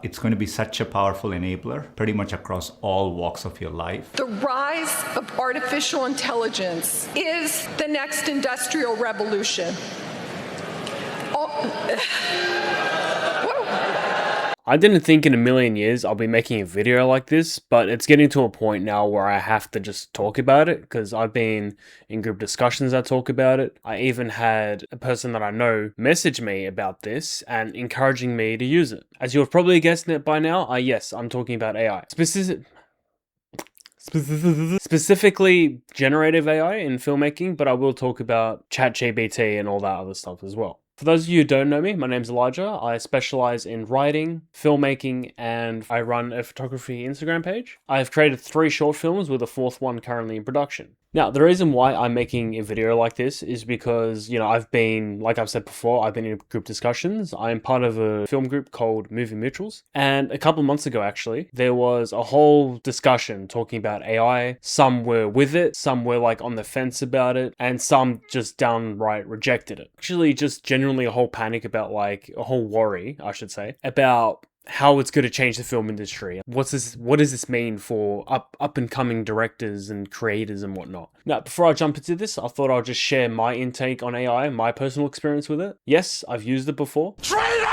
It's going to be such a powerful enabler pretty much across all walks of your life. The rise of artificial intelligence is the next industrial revolution. I didn't think in a million years I'll be making a video like this, but it's getting to a point now where I have to just talk about it because I've been in group discussions that talk about it. I even had a person that I know message me about this and encouraging me to use it. As you've probably guessed it by now, yes, I'm talking about AI. Specifically generative AI in filmmaking, but I will talk about ChatGPT and all that other stuff as well. For those of you who don't know me, my name's Elijah. I specialize in writing, filmmaking, and I run a photography Instagram page. I've created 3 short films with a 4th one currently in production. Now, the reason why I'm making a video like this is because, I've been, like I've said before, I've been in group discussions. I'm part of a film group called Movie Mutuals. And a couple of months ago, actually, there was a whole discussion talking about AI. Some were with it, some were like on the fence about it, and some just downright rejected it. Actually, just genuinely a whole panic about a whole worry, I should say, about how it's going to change the film industry. What does this mean for up and coming directors and creators and whatnot? Now, before I jump into this, I thought I'll just share my intake on AI, my personal experience with it. Yes, I've used it before. Traitor!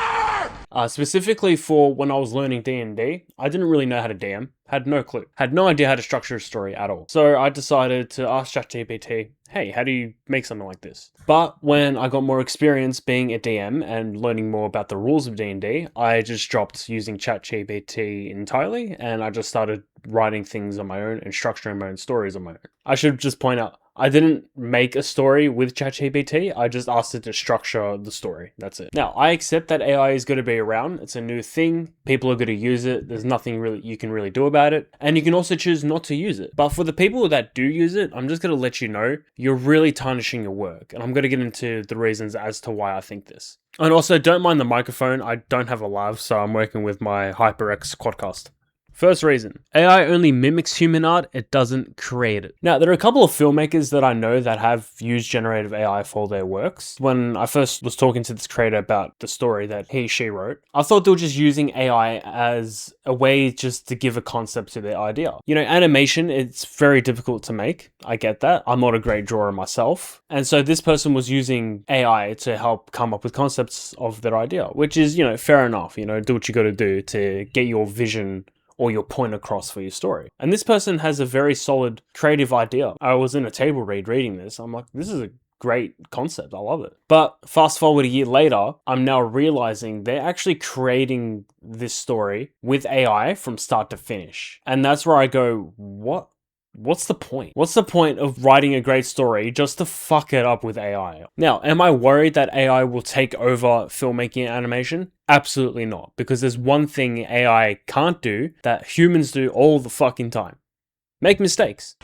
Specifically for when I was learning D&D, I didn't really know how to DM. Had no clue. Had no idea how to structure a story at all. So I decided to ask ChatGPT, hey, how do you make something like this? But when I got more experience being a DM and learning more about the rules of D&D, I just dropped using ChatGPT entirely and I just started writing things on my own and structuring my own stories on my own. I should just point out, I didn't make a story with ChatGPT, I just asked it to structure the story. That's it. Now, I accept that AI is going to be around. It's a new thing. People are going to use it. There's nothing really you can really do about it. And you can also choose not to use it. But for the people that do use it, I'm just going to let you know, you're really tarnishing your work. And I'm going to get into the reasons as to why I think this. And also, don't mind the microphone. I don't have a lav, so I'm working with my HyperX Quadcast. First reason, AI only mimics human art, it doesn't create it. Now, there are a couple of filmmakers that I know that have used generative AI for their works. When I first was talking to this creator about the story that she wrote, I thought they were just using AI as a way just to give a concept to their idea. Animation, it's very difficult to make. I get that. I'm not a great drawer myself. And so this person was using AI to help come up with concepts of their idea, which is, fair enough. Do what you got to do to get your vision or your point across for your story. And this person has a very solid creative idea. I was in a table read reading this. I'm like, this is a great concept. I love it. But fast forward a year later, I'm now realizing they're actually creating this story with AI from start to finish. And that's where I go, what? What's the point? What's the point of writing a great story just to fuck it up with AI? Now, am I worried that AI will take over filmmaking and animation? Absolutely not. Because there's one thing AI can't do that humans do all the fucking time. Make mistakes.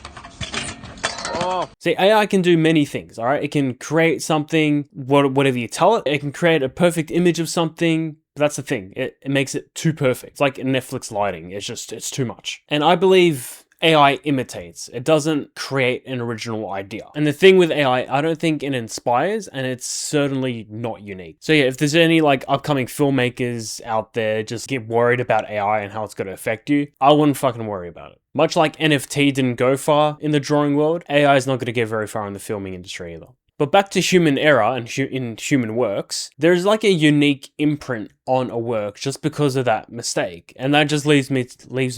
See, AI can do many things, alright? It can create something, whatever you tell it. It can create a perfect image of something. But that's the thing. It makes it too perfect. It's like Netflix lighting. It's too much. And I believe AI imitates. It doesn't create an original idea. And the thing with AI, I don't think it inspires, and it's certainly not unique. So yeah, if there's any upcoming filmmakers out there just get worried about AI and how it's going to affect you, I wouldn't fucking worry about it. Much like NFT didn't go far in the drawing world, AI is not going to get very far in the filming industry either. But back to human error and in human works, there's a unique imprint on a work just because of that mistake. And that just leaves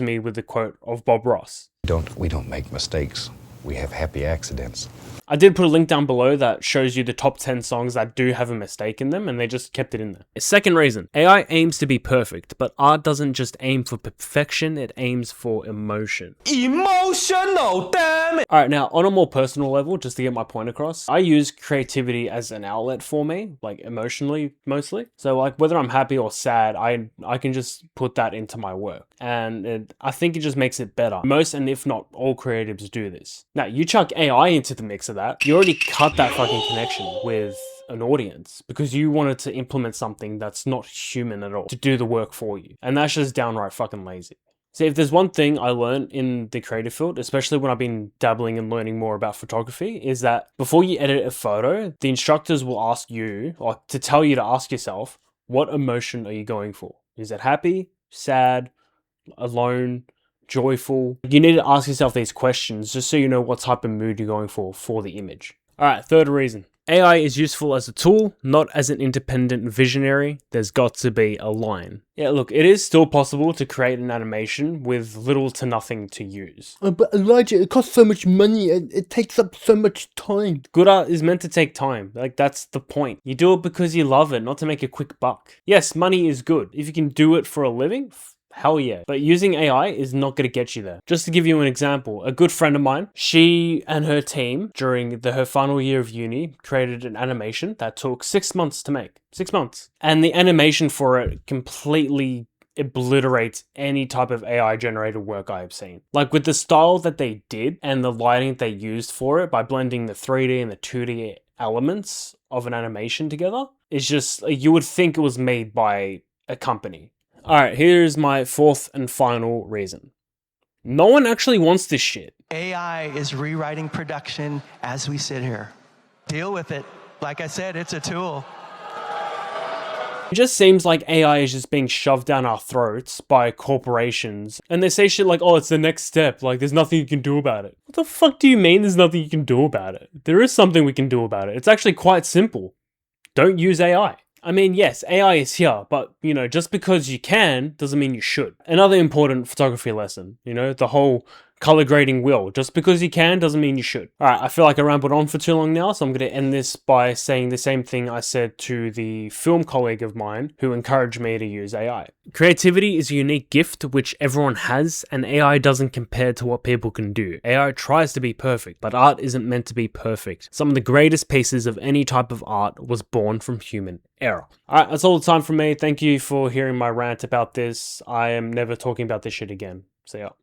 me with the quote of Bob Ross. We don't make mistakes. We have happy accidents. I did put a link down below that shows you the top 10 songs that do have a mistake in them, and they just kept it in there. Second reason, AI aims to be perfect, but art doesn't just aim for perfection, it aims for emotion. Emotional, damn it! Alright, now on a more personal level, just to get my point across, I use creativity as an outlet for me, emotionally mostly. So whether I'm happy or sad, I can just put that into my work. And I think it just makes it better. Most, and if not all, creatives do this. Now, you chuck AI into the mix of that, you already cut that fucking connection with an audience because you wanted to implement something that's not human at all to do the work for you. And that's just downright fucking lazy. See, if there's one thing I learned in the creative field, especially when I've been dabbling and learning more about photography, is that before you edit a photo, the instructors will ask you, to tell you to ask yourself, what emotion are you going for? Is it happy? sad, alone, joyful? You need to ask yourself these questions just so you know what type of mood you're going for the image. Alright, third reason. AI is useful as a tool, not as an independent visionary. There's got to be a line. Yeah, look, it is still possible to create an animation with little to nothing to use. But Elijah, it costs so much money and it takes up so much time. Good art is meant to take time. Like, that's the point. You do it because you love it, not to make a quick buck. Yes, money is good. If you can do it for a living, hell yeah. But using AI is not going to get you there. Just to give you an example, a good friend of mine, she and her team, during her final year of uni, created an animation that took 6 months to make. 6 months. And the animation for it completely obliterates any type of AI generated work I have seen. Like, with the style that they did and the lighting they used for it by blending the 3D and the 2D elements of an animation together, it's just, you would think it was made by a company. Alright, here's my fourth and final reason. No one actually wants this shit. AI is rewriting production as we sit here. Deal with it. Like I said, it's a tool. It just seems like AI is just being shoved down our throats by corporations. And they say shit like, oh, it's the next step. Like, there's nothing you can do about it. What the fuck do you mean there's nothing you can do about it? There is something we can do about it. It's actually quite simple. Don't use AI. I mean, yes, AI is here, but, just because you can doesn't mean you should. Another important photography lesson, the whole color grading wheel. Just because you can doesn't mean you should. Alright, I feel like I rambled on for too long now, so I'm going to end this by saying the same thing I said to the film colleague of mine who encouraged me to use AI. Creativity is a unique gift which everyone has, and AI doesn't compare to what people can do. AI tries to be perfect, but art isn't meant to be perfect. Some of the greatest pieces of any type of art was born from human error. Alright, that's all the time from me. Thank you for hearing my rant about this. I am never talking about this shit again. See ya.